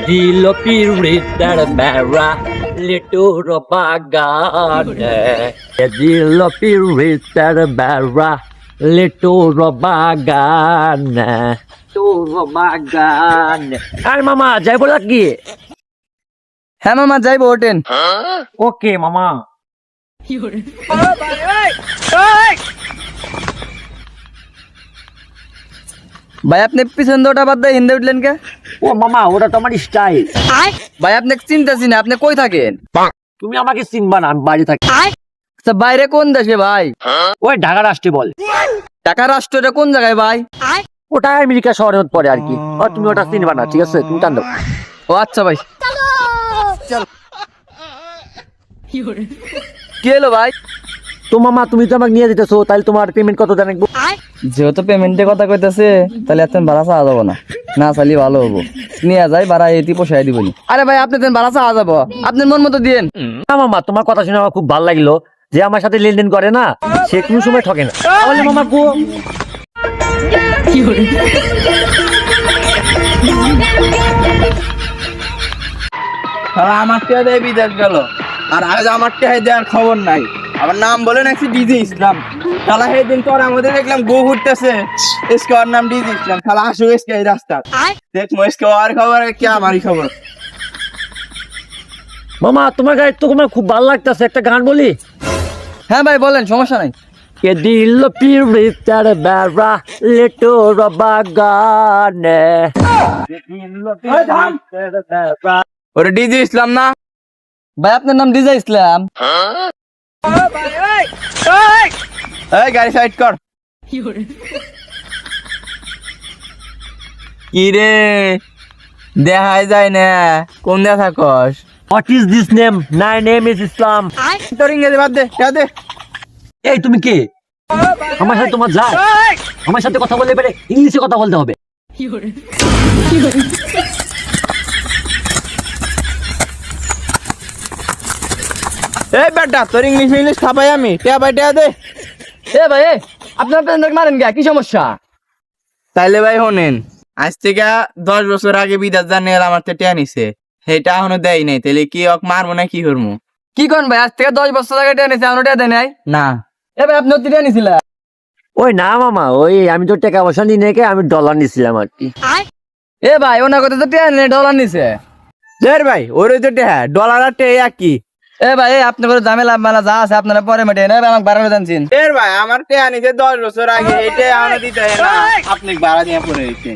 দিল পিরিতের বেড়া লিটুর বাগানে দিল পিরিতের বেড়া লিটুর বাগানে তোর বাগানে। আর মামা যাইবো লাগি? হ্যাঁ মামা যাইবো, ওঠেন। ওকে মামা। ভাই আপনি পিছন দোটা বাদ দিয়ে হিন্দে উঠলেন কে? ও মামা, ওটা তো আমার স্টাইল। ভাই আপনি চিনতেছি না, আপনি কই থাকেন? তুমি আমাকে চিনবা না, আমি বাইরে থাকি। আচ্ছা, বাইরে কোন দেশে ভাই? ওই ঢাকা রাষ্ট্রে বল। ঢাকা রাষ্ট্রটা কোন জায়গায় ভাই? ওটা আমেরিকা শহরের পরে আর কি। ও তুমি ওটা চিনবা না, ঠিক আছে? তুমি টান দাও। ও আচ্ছা ভাই, চলো। কি হলো ভাই? তো মামা, তুমি তো আমাকে নিয়ে যেতেছো, তাহলে তোমার পেমেন্ট কত জানাবো? যেহেতু পেমেন্টের কথা কইতেছে, তাহলে এত ভাড়া চাওয়া যাবো না, না চাইলে ভালো হবো। নিয়ে যাই, ভাড়া এটি পোষাই দিবনি। আরে ভাই আপনি ভাড়া চাওয়া যাবো, আপনার মন মতো দিয়েন। না মামা, তোমার কথা শুনে আমার খুব ভালো লাগলো। যে আমার সাথে লেনদেন করে না, সে কোনো সময় ঠকে না। তাহলে মামা গো। আমার টেহা দিয়ে বিদেশ গেল, আর আজ আমার টেহা দেওয়ার খবর নাই। আমার নাম বলে নাকি ডিজে ইসলাম। খালা সেই দিন পর আমাদের দেখলাম গো ঘুরতেছে, इसके और नाम ডিজে ইসলাম। খালা আসো इसके এই রাস্তা দেখো, इसके और খবর কি আমারই খবর। মামা, তোমার গায়ে তো তোমার খুব ভালো লাগতেছে, একটা গান বলি? হ্যাঁ ভাই বলেন, সমস্যা নাই। কে দিল পিরিতের বেড়া লিটুর বাগানে। ওরে ডিজে ইসলাম না ভাই? আপনার নাম ডিজে ইসলাম? এই গাড়ি সাইড কর। কি রে, দেখাই যায় না, কোন দেখা থাকস? What is this name? My name is Islam. তোর ইংরেজি বাদ দে, দে। এই তুমি কে? আমার সাথে তোমার যায়? আমার সাথে কথা বলতে পারে, ইংলিশে কথা বলতে হবে। এই বেটা, তোর ইংলিশ খাপাই আমি। টিয়া ভাই টিয়া দে। এ ভাই, আপনার মারেন গা, কি সমস্যা? তাইলে ভাই শোনেন, আজ থেকে 10 বছর আগে বিদেশ জানে আমার তো টিয়া নিছে, সেটা এখনো দেয় নাই। তাহলে কি ওক মারবো না কি করবো? কি কোন ভাই, আজ থেকে 10 বছর আগে টিয়া নিছে, এখনো টিয়া দেয় নাই? না। এ ভাই আপনি টিয়া নিছিলেন? ওই না মামা, ওই আমি তো টাকা পয়সা নিয়ে নেই, আমি ডলার নিছিলাম আর কি। এ ভাই ওনার কথা তো টিয়া নেই, ডলার নিছে। ভাই ওরে তো টিয়া, ডলার আর টিয়া কি? এ ভাই আপনি করে ঝামেলা মালা যা আছে আপনারা পরে মেটে না, আমাকে ভাড়া জানছেন। এর ভাই আমার টিয়া নিছে 10 বছর আগে, এটা এখনো দিতে না, আপনি ভাড়া দিয়ে পরে হইছে।